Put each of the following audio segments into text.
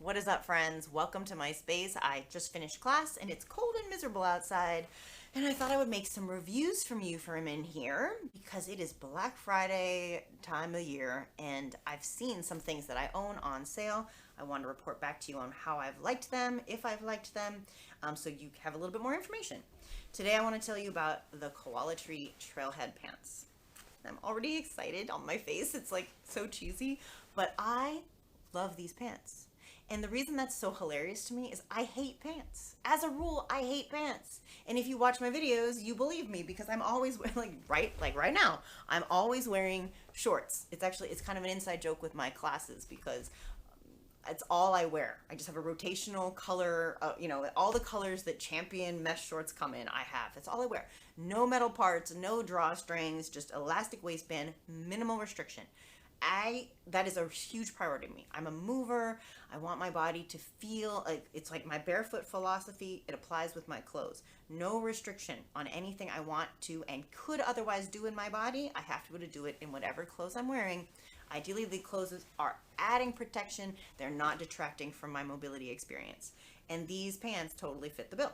What is up, friends? Welcome to my space. I just finished class and it's cold and miserable outside. And I thought I would make some reviews from you from in here because it is Black Friday time of year and I've seen some things that I own on sale. I want to report back to you on how I've liked them, if I've liked them, so you have a little bit more information. Today I want to tell you about the Coalatree Trailhead pants. I'm already excited on my face. It's like so cheesy, but I love these pants. And the reason that's so hilarious to me is I hate pants. As a rule, I hate pants. And if you watch my videos, you believe me because I'm always like right now, I'm always wearing shorts. It's kind of an inside joke with my classes because it's all I wear. I just have a rotational color, all the colors that Champion mesh shorts come in, I have. That's all I wear. No metal parts, no drawstrings, just elastic waistband, minimal restriction. That is a huge priority to me. I'm a mover. I want my body to feel like it's like my barefoot philosophy. It applies with my clothes. No restriction on anything I want to and could otherwise do in my body. I have to be able to do it in whatever clothes I'm wearing. Ideally, the clothes are adding protection. They're not detracting from my mobility experience. And these pants totally fit the bill.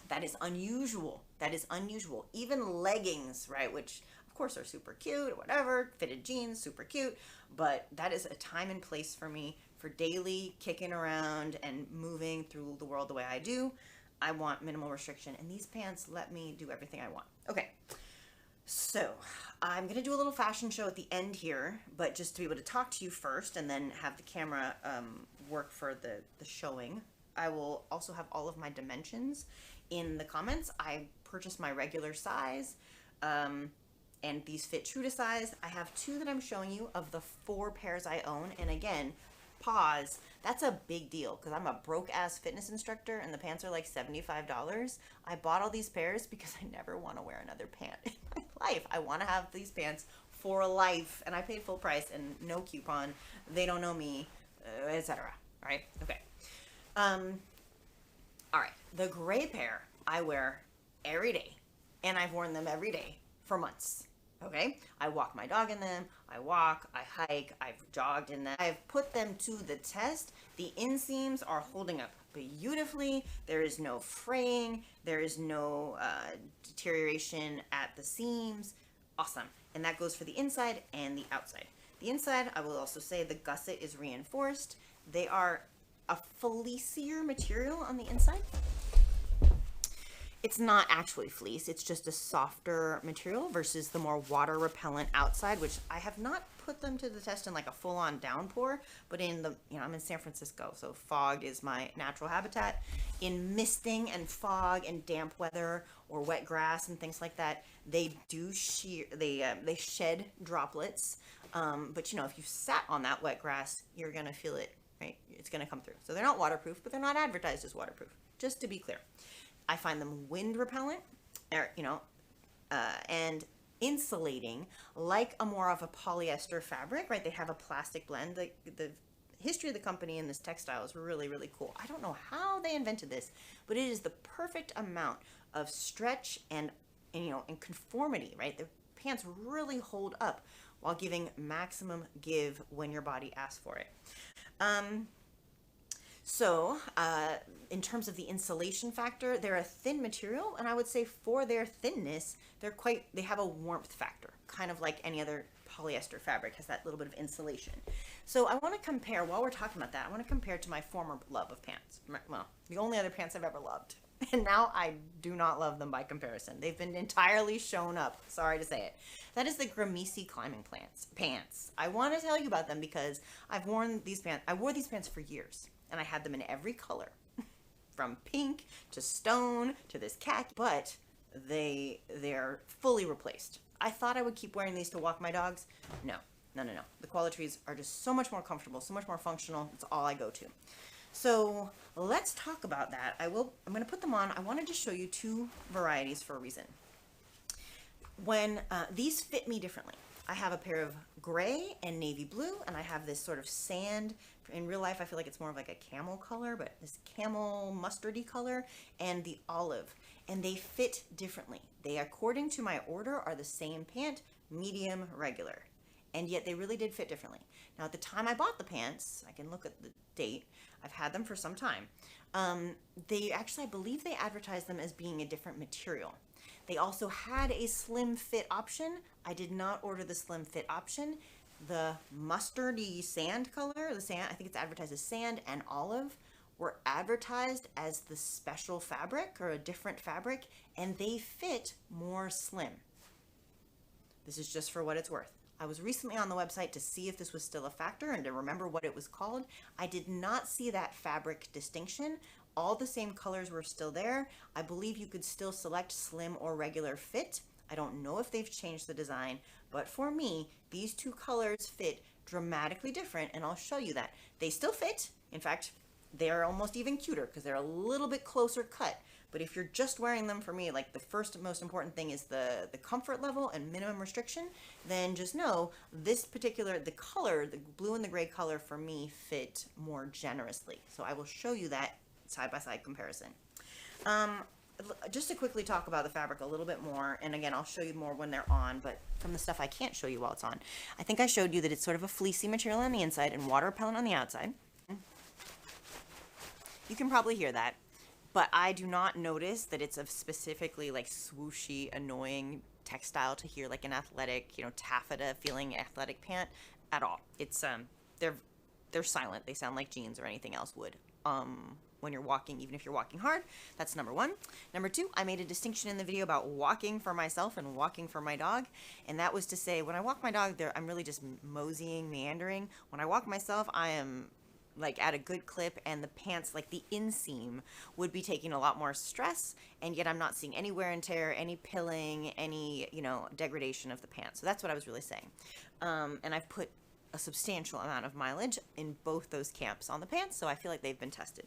That is unusual. That is unusual. Even leggings, right, which of course are super cute or whatever, fitted jeans, super cute, but that is a time and place for me for daily kicking around and moving through the world the way I do. I want minimal restriction, and these pants let me do everything I want. Okay, so I'm gonna do a little fashion show at the end here, but just to be able to talk to you first and then have the camera work for the showing. I will also have all of my dimensions in the comments. I purchased my regular size, and these fit true to size. I have two that I'm showing you of the 4 pairs I own. And again, pause, that's a big deal because I'm a broke ass fitness instructor and the pants are like $75. I bought all these pairs because I never want to wear another pant in my life. I want to have these pants for life, and I paid full price and no coupon. They don't know me, etc. All right, okay. All right, the gray pair I wear every day, and I've worn them every day for months. Okay, I walk my dog in them, I walk, I hike, I've jogged in them. I've put them to the test. The inseams are holding up beautifully. There is no fraying, there is no deterioration at the seams. Awesome. And that goes for the inside and the outside. The inside, I will also say the gusset is reinforced. They are a fleecier material on the inside. It's not actually fleece, it's just a softer material versus the more water repellent outside, which I have not put them to the test in like a full-on downpour, but I'm in San Francisco, so fog is my natural habitat. In misting and fog and damp weather or wet grass and things like that, they shed droplets, but if you sat on that wet grass, you're gonna feel it, right? It's gonna come through. So they're not waterproof, but they're not advertised as waterproof, just to be clear. I find them wind repellent, and insulating, like a more of a polyester fabric, right? They have a plastic blend. The history of the company in this textile is really, really cool. I don't know how they invented this, but it is the perfect amount of stretch and conformity, right? The pants really hold up while giving maximum give when your body asks for it. So, in terms of the insulation factor, they're a thin material, and I would say for their thinness, they have a warmth factor, kind of like any other polyester fabric has that little bit of insulation. So I want to compare, while we're talking about that, I want to compare to my former love of pants. Well, the only other pants I've ever loved. And now I do not love them by comparison. They've been entirely shown up. Sorry to say it. That is the Gramisi climbing pants. I want to tell you about them because I've worn these pants. I wore these pants for years. And I had them in every color, from pink to stone to this khaki, but they're fully replaced. I thought I would keep wearing these to walk my dogs. No. The Coalatrees are just so much more comfortable, so much more functional. It's all I go to. So let's talk about that. I'm going to put them on. I wanted to show you 2 varieties for a reason. When these fit me differently. I have a pair of gray and navy blue, and I have this sort of sand. In real life, I feel like it's more of like a camel color, but this camel mustardy color, and the olive. And they fit differently. They, according to my order, are the same pant, medium, regular. and yet they really did fit differently. Now, at the time I bought the pants, I can look at the date, I've had them for some time. They actually, I believe they advertised them as being a different material. They also had a slim fit option. I did not order the slim fit option. The mustardy sand color, the sand, I think it's advertised as sand and olive, were advertised as the special fabric or a different fabric, and they fit more slim. This is just for what it's worth. I was recently on the website to see if this was still a factor and to remember what it was called. I did not see that fabric distinction. All the same colors were still there. I believe you could still select slim or regular fit. I don't know if they've changed the design, but for me, these two colors fit dramatically different, and I'll show you that. They still fit. In fact, they're almost even cuter because they're a little bit closer cut. But if you're just wearing them, for me, like the first most important thing is the comfort level and minimum restriction, then just know this particular, the color, the blue and the gray color for me fit more generously. So I will show you that side-by-side comparison. Just to quickly talk about the fabric a little bit more, and again, I'll show you more when they're on, but from the stuff I can't show you while it's on, I think I showed you that it's sort of a fleecy material on the inside and water repellent on the outside. You can probably hear that, but I do not notice that it's a specifically like swooshy, annoying textile to hear like an athletic, taffeta feeling athletic pant at all. It's they're silent. They sound like jeans or anything else would. When you're walking, even if you're walking hard. That's number one. Number two, I made a distinction in the video about walking for myself and walking for my dog, and that was to say when I walk my dog, I'm really just moseying, meandering. When I walk myself, I am like at a good clip, and the pants, like the inseam, would be taking a lot more stress, and yet I'm not seeing any wear and tear, any pilling, any degradation of the pants. So that's what I was really saying. And I've put a substantial amount of mileage in both those camps on the pants, so I feel like they've been tested.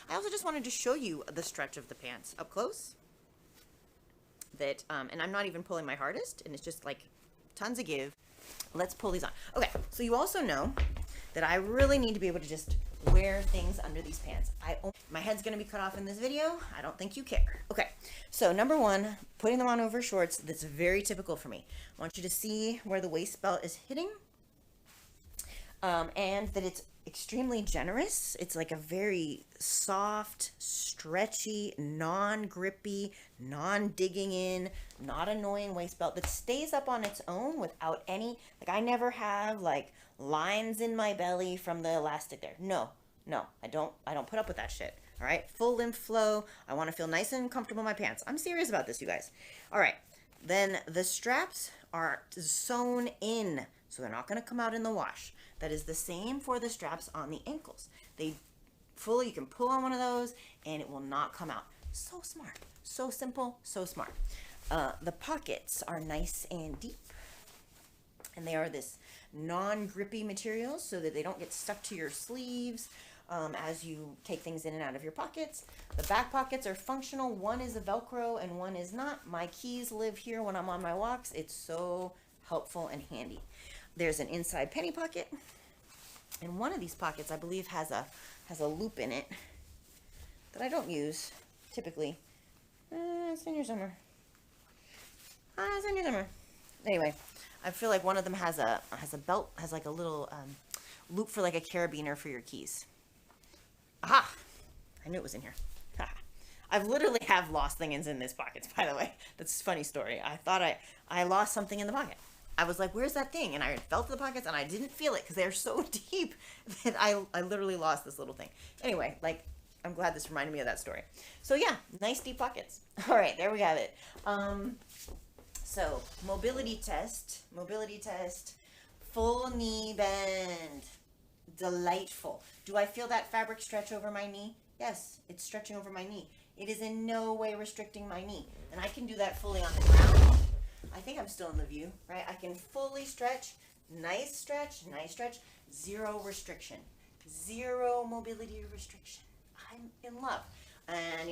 I also just wanted to show you the stretch of the pants up close. That and I'm not even pulling my hardest, and it's just like tons of give. Let's pull these on. Okay, so you also know that I really need to be able to just wear things under these pants. My head's gonna be cut off in this video. I don't think you care. Okay, so number one, putting them on over shorts, that's very typical for me. I want you to see where the waist belt is hitting, and that it's extremely generous. It's like a very soft, stretchy, non-grippy, non-digging in, not annoying waist belt that stays up on its own without any, like I never have like lines in my belly from the elastic there. No, I don't put up with that shit. All right, full lymph flow. I want to feel nice and comfortable in my pants. I'm serious about this, you guys. All right, then the straps are sewn in, so they're not going to come out in the wash. That is the same for the straps on the ankles. You can pull on one of those and it will not come out. So smart, so simple, so smart. The pockets are nice and deep, and they are this non-grippy material so that they don't get stuck to your sleeves as you take things in and out of your pockets. The back pockets are functional. One is a Velcro and one is not. My keys live here when I'm on my walks. It's so helpful and handy. There's an inside penny pocket, and one of these pockets I believe has a loop in it that I don't use typically. It's in here somewhere. It's in here somewhere. Anyway, I feel like one of them has a belt, has like a little loop for like a carabiner for your keys. Aha! I knew it was in here. I've literally have lost things in this pocket, by the way. That's a funny story. I thought I lost something in the pocket. I was like, where's that thing? And I felt the pockets and I didn't feel it because they're so deep that I literally lost this little thing. Anyway, like, I'm glad this reminded me of that story. So yeah, nice deep pockets. All right, there we have it. So mobility test, full knee bend, delightful. Do I feel that fabric stretch over my knee? Yes, it's stretching over my knee. It is in no way restricting my knee. And I can do that fully on the ground. I think I'm still in the view, right? I can fully stretch, nice stretch, zero restriction, zero mobility restriction. I'm in love. And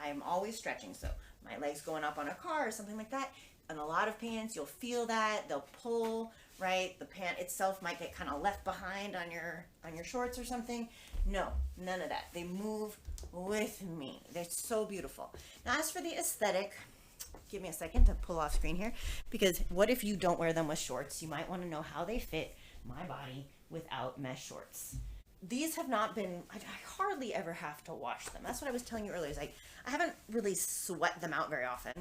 I'm always stretching. So my legs going up on a car or something like that. And a lot of pants, you'll feel that they'll pull, right? The pant itself might get kind of left behind on your shorts or something. No, none of that. They move with me. They're so beautiful. Now, as for the aesthetic, give me a second to pull off screen here, because what if you don't wear them with shorts? You might want to know how they fit my body without mesh shorts. These have not been, I hardly ever have to wash them. That's what I was telling you earlier, is I haven't really sweat them out very often,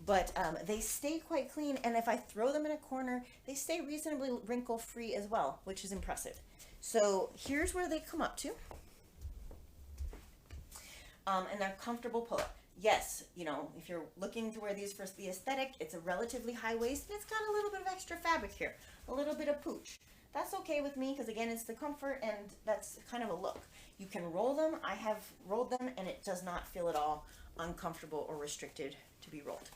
but they stay quite clean, and if I throw them in a corner, they stay reasonably wrinkle free as well, which is impressive. So here's where they come up to. And they're comfortable pull-up. Yes, you know, if you're looking to wear these for the aesthetic, it's a relatively high waist, and it's got a little bit of extra fabric here, a little bit of pooch. That's okay with me, because again, it's the comfort, and that's kind of a look. You can roll them. I have rolled them, and it does not feel at all uncomfortable or restricted to be rolled.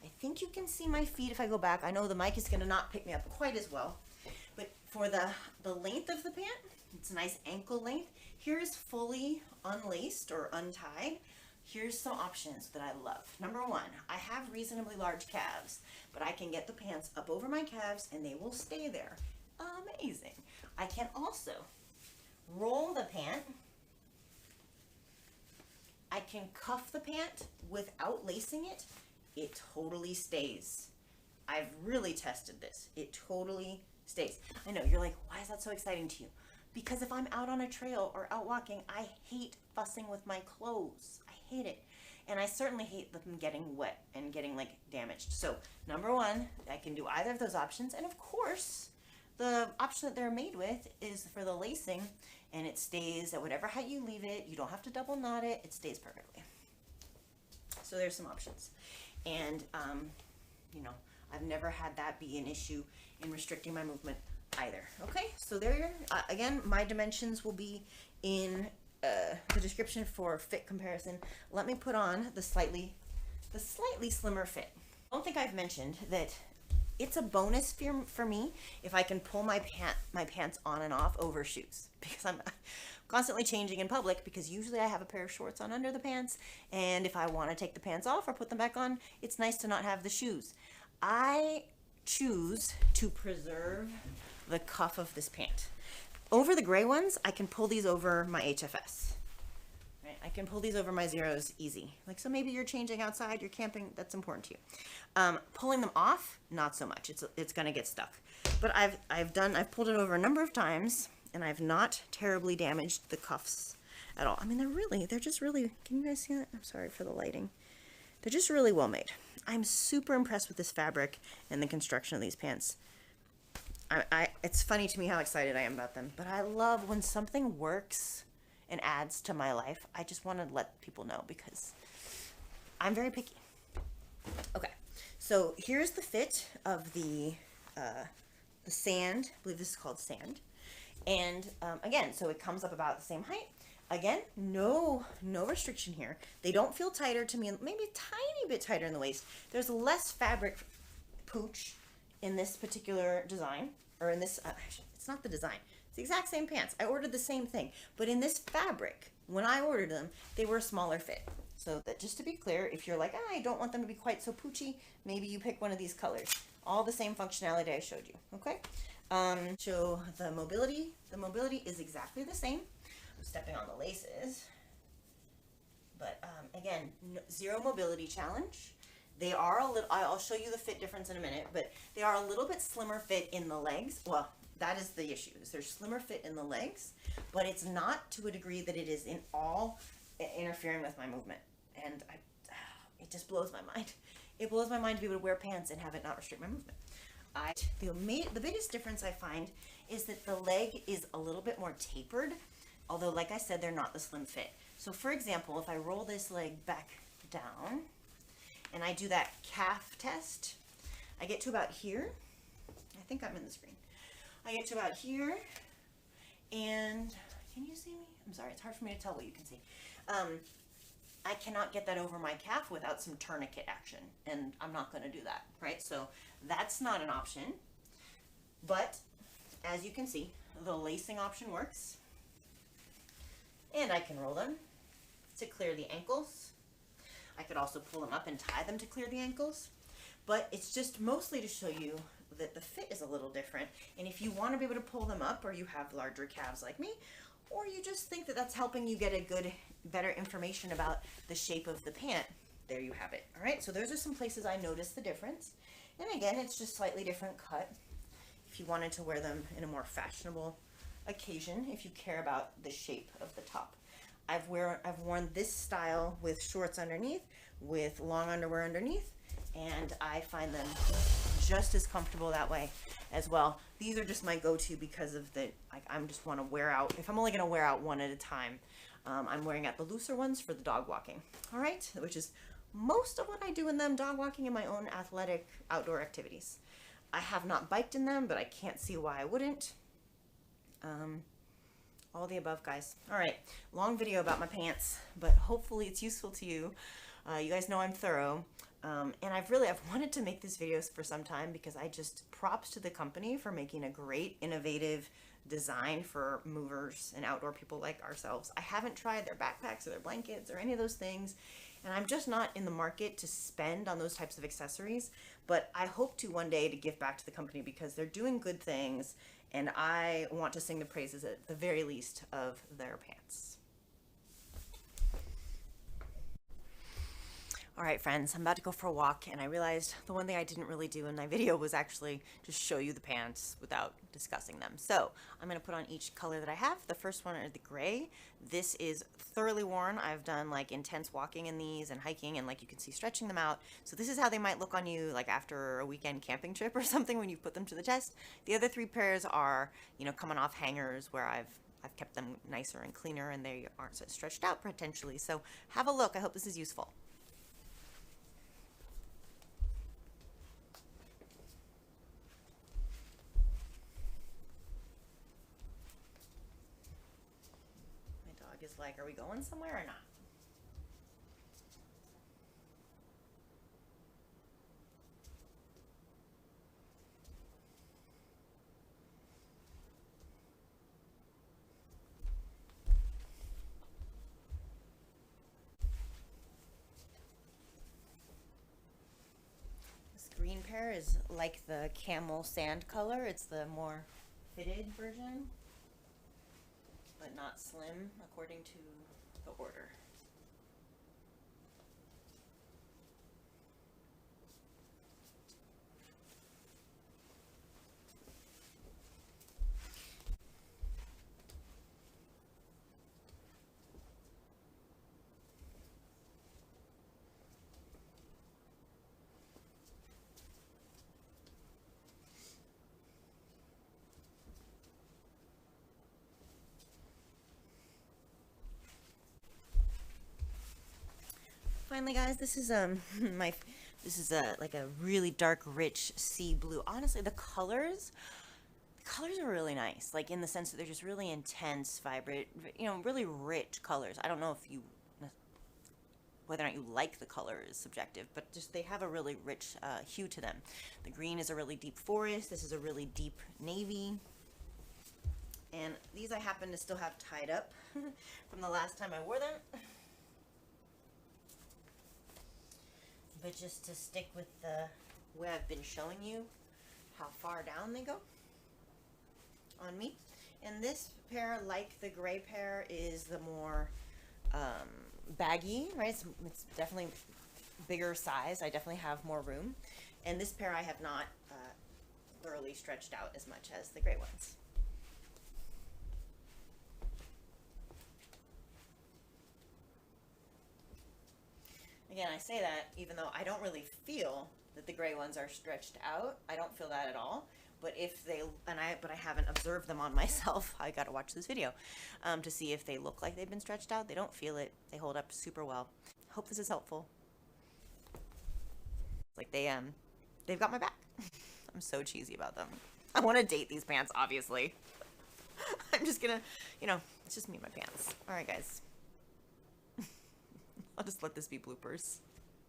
I think you can see my feet if I go back. I know the mic is going to not pick me up quite as well, but for the length of the pant, it's a nice ankle length. Here's fully unlaced or untied. Here's some options that I love. Number one, I have reasonably large calves, but I can get the pants up over my calves and they will stay there. Amazing. I can also roll the pant. I can cuff the pant without lacing it. It totally stays. I've really tested this. It totally stays. I know, you're like, why is that so exciting to you? Because if I'm out on a trail or out walking, I hate fussing with my clothes. I hate it. And I certainly hate them getting wet and getting like damaged. So number one, I can do either of those options. And of course, the option that they're made with is for the lacing, and it stays at whatever height you leave it. You don't have to double knot it. It stays perfectly. So there's some options. And, you know, I've never had that be an issue in restricting my movement either. Okay, so there, again, my dimensions will be in the description for fit comparison. Let me put on the slightly slimmer fit. I don't think I've mentioned that it's a bonus for me if I can pull my pants on and off over shoes, because I'm constantly changing in public, because usually I have a pair of shorts on under the pants, and if I want to take the pants off or put them back on, it's nice to not have the shoes. I choose to preserve the cuff of this pant. Over the gray ones, I can pull these over my HFS. Right? I can pull these over my zeros easy. Like, so maybe you're changing outside, you're camping, that's important to you. Pulling them off, not so much. It's gonna get stuck. But I've pulled it over a number of times, and I've not terribly damaged the cuffs at all. I mean, they're just really, can you guys see that? I'm sorry for the lighting. They're just really well made. I'm super impressed with this fabric and the construction of these pants. It's funny to me how excited I am about them, but I love when something works and adds to my life. I just want to let people know, because I'm very picky. Okay, so here's the fit of the sand. I believe this is called sand. And again, so it comes up about the same height. Again, no restriction here. They don't feel tighter to me, maybe a tiny bit tighter in the waist. There's less fabric pooch in this particular design, or in this, it's not the design. It's the exact same pants. I ordered the same thing, but in this fabric, when I ordered them, they were a smaller fit. So that, just to be clear, if you're like, I don't want them to be quite so poochy, maybe you pick one of these colors. All the same functionality I showed you, okay? Show the mobility. The mobility is exactly the same. I'm stepping on the laces, but again, zero mobility challenge. They are a little, I'll show you the fit difference in a minute, but they are a little bit slimmer fit in the legs. Well, that is the issue, is there's slimmer fit in the legs, but it's not to a degree that it is in all interfering with my movement. And it just blows my mind. It blows my mind to be able to wear pants and have it not restrict my movement. The biggest difference I find is that the leg is a little bit more tapered, although like I said, they're not the slim fit. So for example, if I roll this leg back down and I do that calf test, I get to about here. I think I'm in the screen. I get to about here, and can you see me? I'm sorry, it's hard for me to tell what you can see. I cannot get that over my calf without some tourniquet action, and I'm not going to do that, right? So that's not an option, but as you can see, the lacing option works, and I can roll them to clear the ankles. I could also pull them up and tie them to clear the ankles, but it's just mostly to show you that the fit is a little different. And if you want to be able to pull them up, or you have larger calves like me, or you just think that that's helping you get a better information about the shape of the pant, there you have it. All right, so those are some places I noticed the difference. And again, it's just slightly different cut. If you wanted to wear them in a more fashionable occasion, if you care about the shape of the top. I've worn this style with shorts underneath, with long underwear underneath, and I find them just as comfortable that way as well. These are just my go-to because of the, like, I'm just want to wear out, if I'm only going to wear out one at a time, I'm wearing out the looser ones for the dog walking. All right, which is most of what I do in them, dog walking and my own athletic outdoor activities. I have not biked in them, but I can't see why I wouldn't. All the above, guys. All right, long video about my pants, but hopefully it's useful to you. You guys know I'm thorough. And I've wanted to make this video for some time because props to the company for making a great, innovative design for movers and outdoor people like ourselves. I haven't tried their backpacks or their blankets or any of those things, and I'm just not in the market to spend on those types of accessories, but I hope to one day to give back to the company because they're doing good things, and I want to sing the praises at the very least of their pants. All right, friends, I'm about to go for a walk, and I realized the one thing I didn't really do in my video was actually just show you the pants without discussing them. So I'm going to put on each color that I have. The first one are the gray. This is thoroughly worn. I've done like intense walking in these and hiking, and like you can see stretching them out. So this is how they might look on you like after a weekend camping trip or something when you put them to the test. The other three pairs are, you know, coming off hangers where I've kept them nicer and cleaner, and they aren't so stretched out potentially. So have a look. I hope this is useful. Is like, are we going somewhere or not? This green pair is like the camel sand color. It's the more fitted version, but not slim according to the order. Finally, guys, this is like a really dark, rich sea blue. Honestly, the colors are really nice. Like in the sense that they're just really intense, vibrant, you know, really rich colors. I don't know if whether or not you like the color is subjective, but just they have a really rich hue to them. The green is a really deep forest. This is a really deep navy. And these I happen to still have tied up from the last time I wore them. But just to stick with the way I've been showing you how far down they go on me. And this pair, like the gray pair, is the more baggy, right? It's definitely bigger size. I definitely have more room. And this pair I have not thoroughly stretched out as much as the gray ones. Again, I say that even though I don't really feel that the gray ones are stretched out. I don't feel that at all. But if they, but I haven't observed them on myself. I got to watch this video to see if they look like they've been stretched out. They don't feel it. They hold up super well. Hope this is helpful. Like they've got my back. I'm so cheesy about them. I want to date these pants, obviously. I'm just gonna, you know, it's just me and my pants. All right, guys. I'll just let this be bloopers.